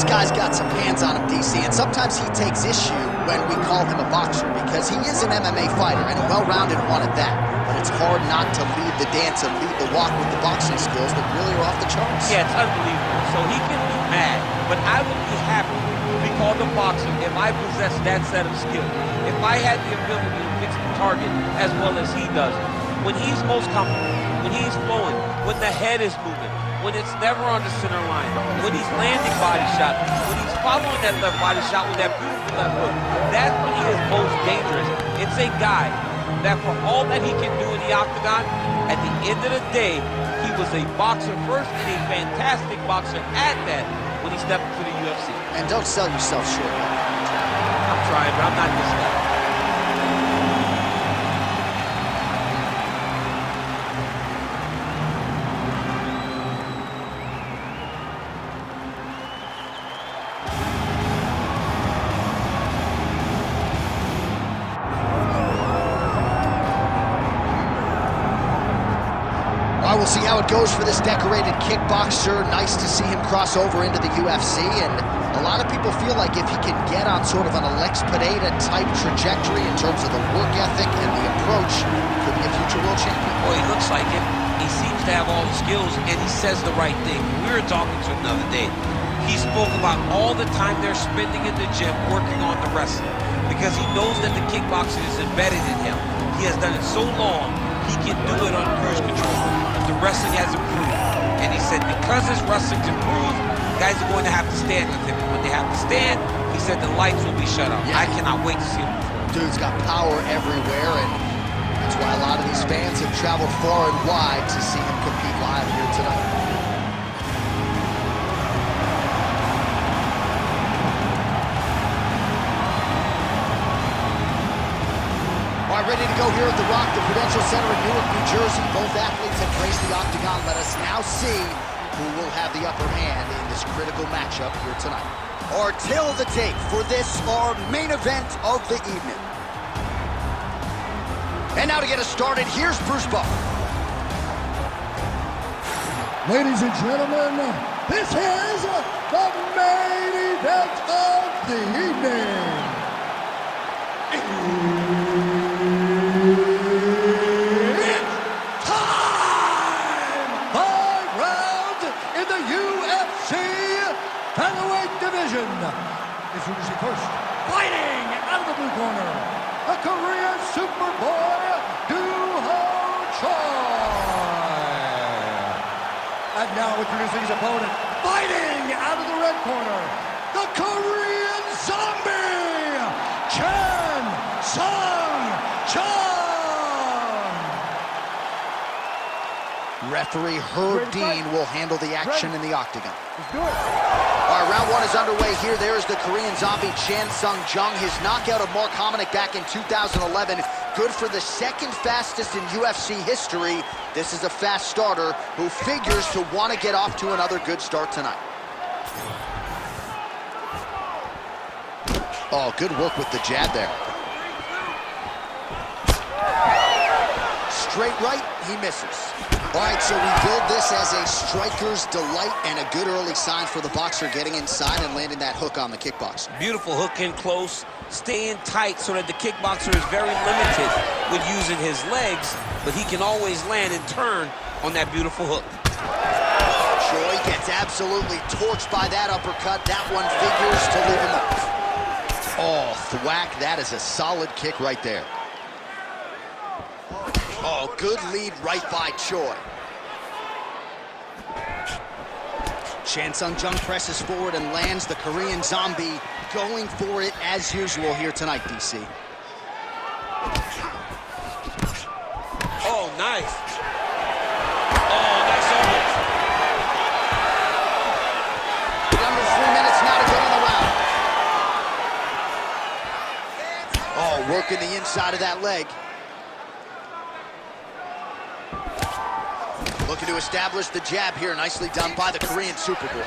guy's got some hands on him, DC, and sometimes he takes issue when we call him a boxer because he is an MMA fighter and a well-rounded one at that. But it's hard not to lead the dance and lead the walk with the boxing skills that really are off the charts. Yeah, it's unbelievable. So he can be mad, but I would be happy to be called a boxer if I possessed that set of skills. If I had the ability to fix the target as well as he does. When he's most comfortable, when he's flowing, when the head is moving, when it's never on the center line, when he's landing body shots, when he's following that left body shot with that beautiful left hook, that's when he is most dangerous. It's a guy that for all that he can do in the octagon, at the end of the day, he was a boxer first and a fantastic boxer at that when he stepped into the UFC. And don't sell yourself short. I'm trying, but I'm not this guy. We'll see how it goes for this decorated kickboxer. Nice to see him cross over into the UFC, and a lot of people feel like if he can get on sort of an Alex Pineda-type trajectory in terms of the work ethic and the approach, could be a future world champion. Well, he looks like it. He seems to have all the skills, and he says the right thing. We were talking to him the other day. He spoke about all the time they're spending in the gym working on the wrestling because he knows that the kickboxing is embedded in him. He has done it so long, he can do it on cruise control. The wrestling has improved. And he said because his wrestling's improved, guys are going to have to stand with him. When they have to stand, he said the lights will be shut off. Yeah. I cannot wait to see him perform. Dude's got power everywhere, and that's why a lot of these fans have traveled far and wide to see him compete live here tonight. Ready to go here at the Rock, the Prudential Center in Newark, New Jersey. Both athletes have graced the octagon. Let us now see who will have the upper hand in this critical matchup here tonight. Our tail of the tape for this, our main event of the evening. And now to get us started, here's Bruce Buffer. Ladies and gentlemen, this is the main event of the evening. Introducing first, fighting out of the blue corner, the Korean Superboy, DOOHO CHOI. And now introducing his opponent, fighting out of the red corner, the Korean Zombie, Chan Referee Herb Dean will handle the action in the octagon. Let's do it. All right, round one is underway here. There's the Korean Zombie, Chan Sung-jung. His knockout of Mark Hominick back in 2011. Good for the second fastest in UFC history. This is a fast starter who figures to want to get off to another good start tonight. Oh, good work with the jab there. Straight right, he misses. All right, so we build this as a striker's delight and a good early sign for the boxer getting inside and landing that hook on the kickboxer. Beautiful hook in close, staying tight so that the kickboxer is very limited with using his legs, but he can always land and turn on that beautiful hook. Choi gets absolutely torched by that uppercut. That one figures to leave him off. Oh, thwack, that is a solid kick right there. Oh, good lead right by Choi. Chan Sung-jung presses forward and lands the Korean Zombie, going for it as usual here tonight, DC. Oh, nice. Oh, nice over. Under 3 minutes now to go in the round. Oh, working the inside of that leg. Looking to establish the jab here. Nicely done by the Korean Superboy.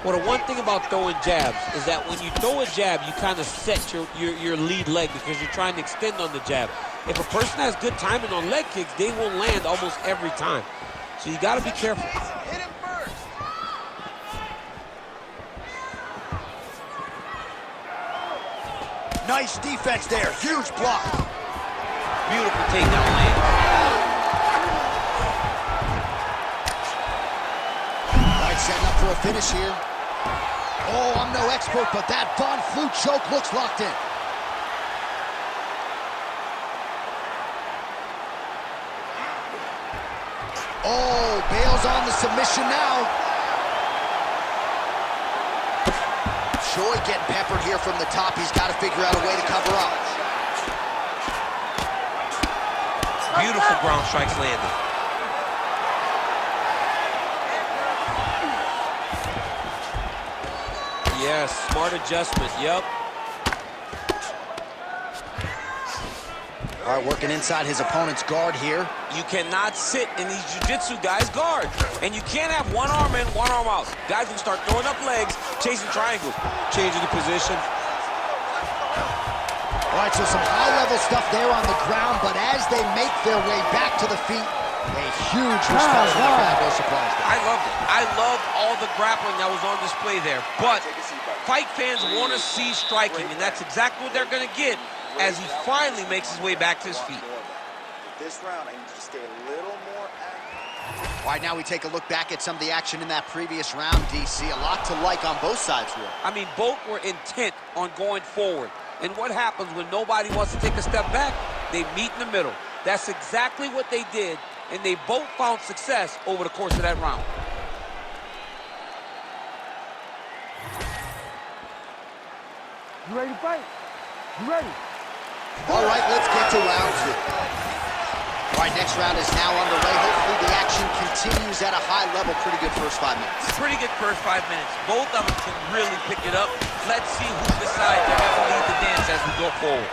Well, the one thing about throwing jabs is that when you throw a jab, you kind of set your lead leg because you're trying to extend on the jab. If a person has good timing on leg kicks, they will land almost every time. So you got to be careful. Nice defense there, huge block. Beautiful takedown land. All right, setting up for a finish here. Oh, I'm no expert, but that Von Flue choke looks locked in. Oh, bails on the submission now. CHOI getting peppered here from the top. He's got to figure out a way to cover up. Beautiful ground strikes landed. Yes, smart adjustment, yep. All right, working inside his opponent's guard here. You cannot sit in these jiu-jitsu guys' guard. And you can't have one arm in, one arm out. Guys will start throwing up legs, chasing triangles, changing the position. All right, so some high-level stuff there on the ground, but as they make their way back to the feet, a huge response from the crowd, no surprise there. I loved it. I loved all the grappling that was on display there. But fight fans want to see striking, and that's exactly what they're going to get as he finally makes his way back to his feet. This round, I need you to stay a little more active. All right, now we take a look back at some of the action in that previous round, DC. A lot to like on both sides here. I mean, both were intent on going forward. And what happens when nobody wants to take a step back? They meet in the middle. That's exactly what they did, and they both found success over the course of that round. You ready to fight? You ready? All right, let's get to round two. All right, next round is now underway. Hopefully the action continues at a high level. Pretty good first 5 minutes. Pretty good first 5 minutes. Both of them can really pick it up. Let's see who decides they're going to lead the dance as we go forward.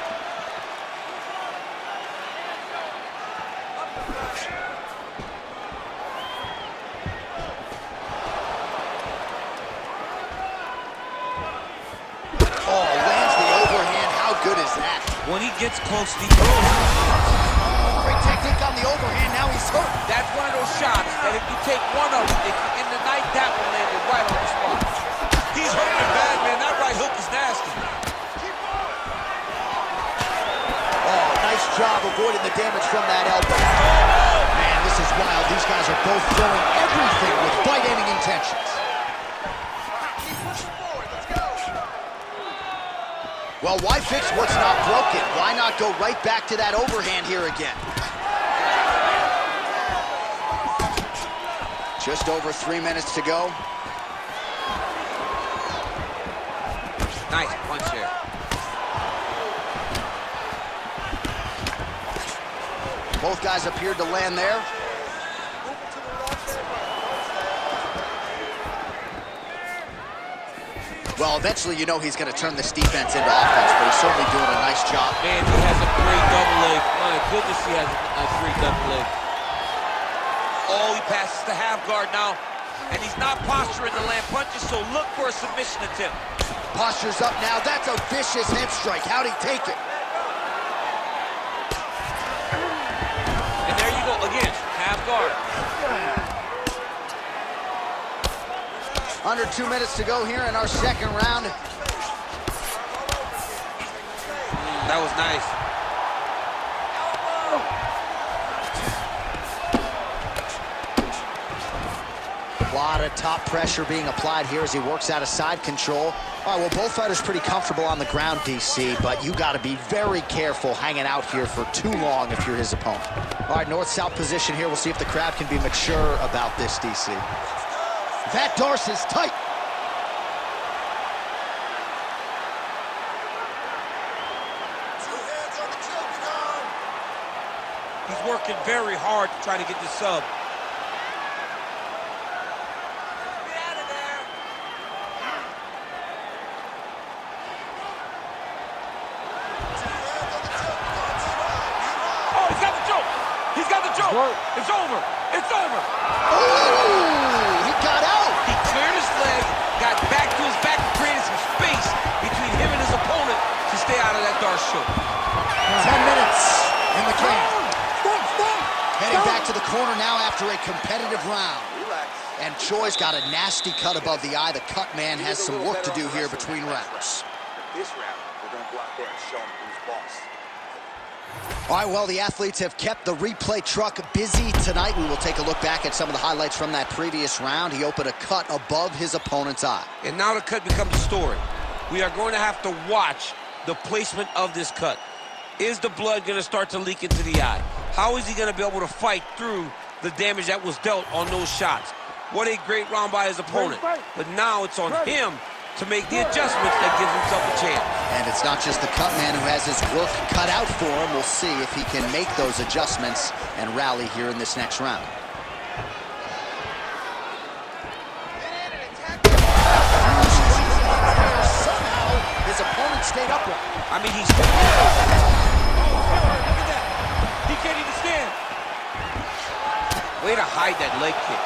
Oh, lands the overhand. How good is that? When he gets close, Great technique on the overhand. Now he's hurt. that's one of those shots that if you take one of them, if you end the night, that one landed right on the spot. He's hurting bad, man. That right hook is nasty. Oh, nice job avoiding the damage from that elbow. Man, this is wild. These guys are both throwing everything with fight-ending intentions. Well, why fix what's not broken? Why not go right back to that overhand here again? Just over 3 minutes to go. Nice punch there. Both guys appeared to land there. Well, eventually you know he's going to turn this defense into offense, but he's certainly doing a nice job. Man, he has a great double leg. My goodness, he has a great double leg. Oh, he passes the half guard now. And he's not posturing to land punches, so look for a submission attempt. Posture's up now. That's a vicious head strike. How'd he take it? And there you go, again, half guard. Under 2 minutes to go here in our second round. That was nice. A lot of top pressure being applied here as he works out of side control. All right, well, both fighters pretty comfortable on the ground, DC, but you got to be very careful hanging out here for too long if you're his opponent. All right, north-south position here. We'll see if the crowd can be mature about this, DC. That Darce is tight. He's working very hard to try to get the sub. Oh, he's got the choke. He's got the choke. It's over. It's over. Ooh, he got out. He cleared his leg, got back to his back, and created some space between him and his opponent to stay out of that Darce choke. 10 minutes in the can. Heading back to the corner now after a competitive round. And CHOI's got a nasty cut above the eye. The cut man has some work to do here between rounds. This round, we're going to go out there and show him who's boss. All right, well, the athletes have kept the replay truck busy tonight. We will take a look back at some of the highlights from that previous round. He opened a cut above his opponent's eye. And now the cut becomes a story. We are going to have to watch the placement of this cut. Is the blood going to start to leak into the eye? How is he going to be able to fight through the damage that was dealt on those shots? What a great round by his opponent. But now it's on him to make the adjustments that gives himself a chance. And it's not just the cut man who has his work cut out for him. We'll see if he can make those adjustments and rally here in this next round. Somehow, his opponent stayed upright. I mean, he's... Oh, look at that. He can't even stand. Way to hide that leg kick.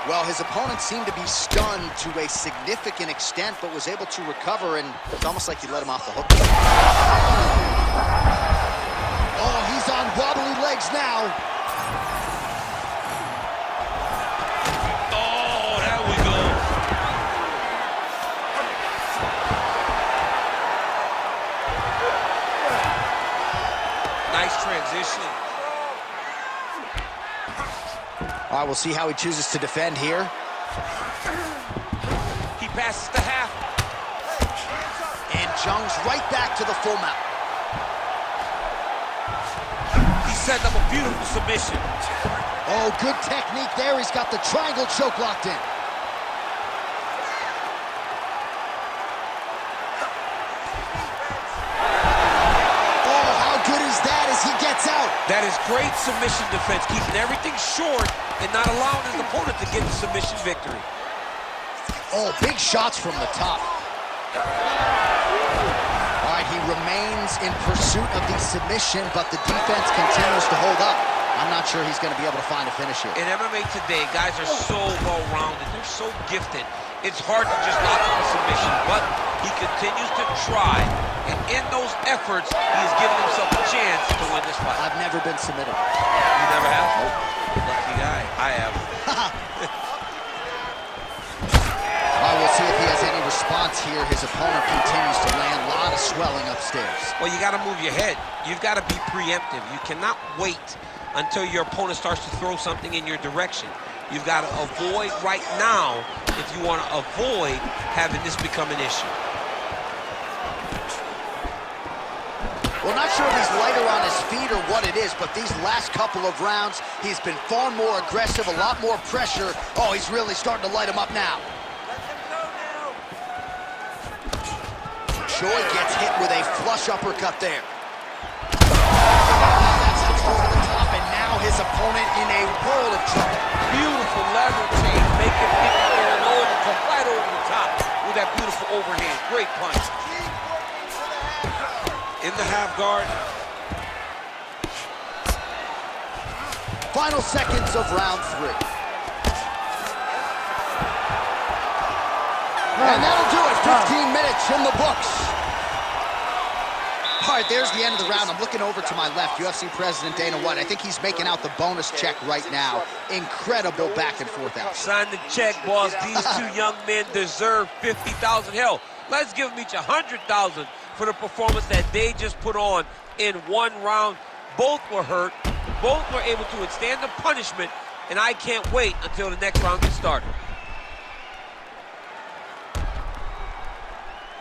Well, his opponent seemed to be stunned to a significant extent, but was able to recover, and it's almost like he let him off the hook. Oh, he's on wobbly legs now. Oh, there we go. Nice transition. All right, we'll see how he chooses to defend here. He passes the half. And Jung's right back to the full mount. He's setting up a beautiful submission. Oh, good technique there. He's got the triangle choke locked in. Oh, how good is that as he gets out? That is great submission defense, keeping everything short and not allowing his opponent to get the submission victory. Oh, big shots from the top. All right, he remains in pursuit of the submission, but the defense continues to hold up. I'm not sure he's going to be able to find a finish here. In MMA today, guys are so well-rounded. They're so gifted. It's hard to just knock him a submission, but he continues to try. And in those efforts, he is giving himself a chance to win this fight. I've never been submitted. You never have? Nope. Lucky guy. I have. All right, we'll see if he has any response here. His opponent continues to land a lot of swelling upstairs. Well, you got to move your head. You've got to be preemptive. You cannot wait until your opponent starts to throw something in your direction. You've got to avoid right now if you want to avoid having this become an issue. Well, not sure if he's lighter on his feet or what it is, but these last couple of rounds, he's been far more aggressive, a lot more pressure. Oh, he's really starting to light him up now. CHOI gets hit with a flush uppercut there. That's the toe to the top, and now his opponent in a world of trouble. Beautiful lever change, making people go low and come right over the top with that beautiful overhand. Great punch. In the half guard. Final seconds of round 3. And that'll do it. 15 minutes in the books. All right, there's the end of the round. I'm looking over to my left, UFC President Dana White. I think he's making out the bonus check right now. Incredible back and forth out. Sign the check, boss. These two young men deserve $50,000. Hell, let's give them each $100,000 for the performance that they just put on in one round. Both were hurt. Both were able to withstand the punishment, and I can't wait until the next round gets started.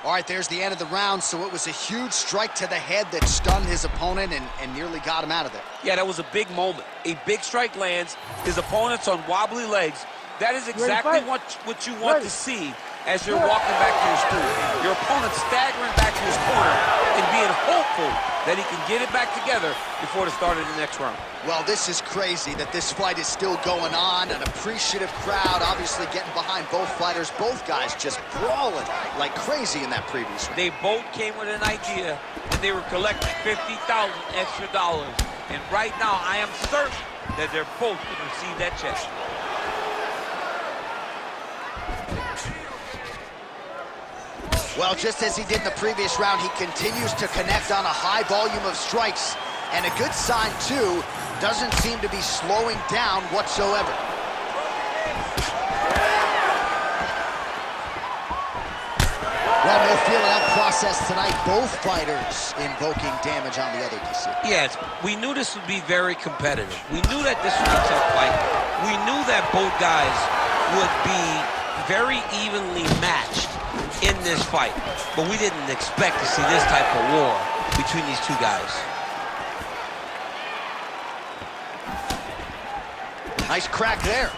All right, there's the end of the round, so it was a huge strike to the head that stunned his opponent and nearly got him out of there. Yeah, that was a big moment. A big strike lands. His opponent's on wobbly legs. That is exactly what you want to see as you're walking back to your stool. Your opponent staggering back to his corner and being hopeful that he can get it back together before the start of the next round. Well, this is crazy that this fight is still going on. An appreciative crowd obviously getting behind both fighters. Both guys just brawling like crazy in that previous round. They both came with an idea, and they were collecting $50,000 extra dollars. And right now, I am certain that they're both going to receive that check. Well, just as he did in the previous round, he continues to connect on a high volume of strikes. And a good sign, too, doesn't seem to be slowing down whatsoever. Well, no feeling that process tonight? Both fighters invoking damage on the other DC. Yes, we knew this would be very competitive. We knew that this was a tough fight. We knew that both guys would be very evenly matched in this fight. But we didn't expect to see this type of war between these two guys. Nice crack there.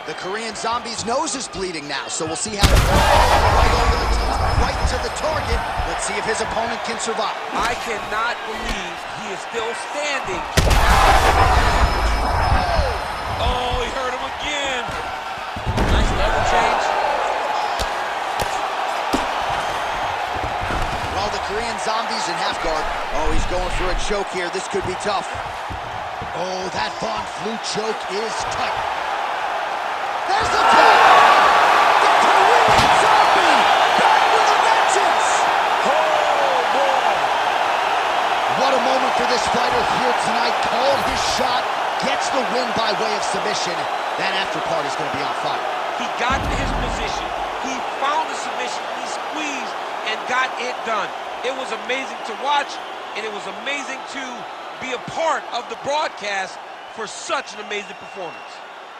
The Korean Zombie's nose is bleeding now, so we'll see how right to the target. Let's see if his opponent can survive. I cannot believe he is still standing. Oh, he hurt him again. Nice level change. Well, the Korean Zombie's in half guard. Oh, he's going for a choke here. This could be tough. Oh, that Von Flue choke is tight. There's the tap! The Korean Zombie! Back with a vengeance! Oh, boy! What a moment for this fighter here tonight. Called his shot, gets the win by way of submission. That after part is going to be on fire. He got to his position. He found the submission. He squeezed and got it done. It was amazing to watch, and it was amazing to be a part of the broadcast for such an amazing performance.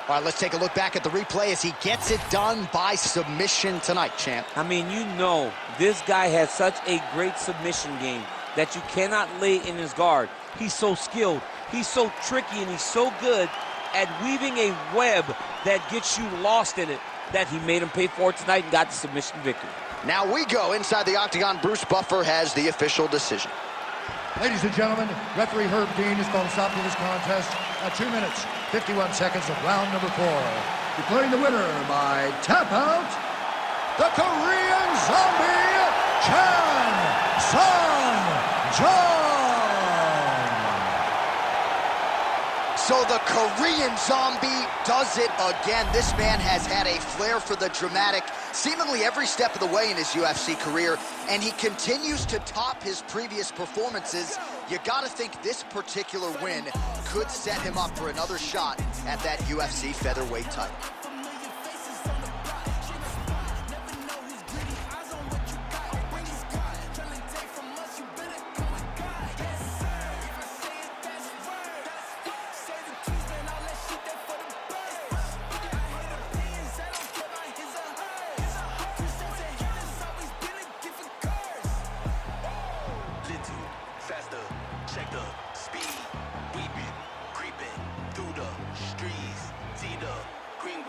All right, let's take a look back at the replay as he gets it done by submission tonight, champ. I mean, you know, this guy has such a great submission game that you cannot lay in his guard. He's so skilled, he's so tricky, and he's so good at weaving a web that gets you lost in it that he made him pay for it tonight and got the submission victory. Now we go inside the octagon. Bruce Buffer has the official decision. Ladies and gentlemen, referee Herb Dean has called a stop to this contest at 2 minutes, 51 seconds of round number 4. Declaring the winner by tap out, the Korean Zombie, Chan Sung-Jung. So the Korean Zombie does it again. This man has had a flair for the dramatic seemingly every step of the way in his UFC career, and he continues to top his previous performances. You gotta think this particular win could set him up for another shot at that UFC featherweight title. Check the speed, we been creeping through the streets. See the green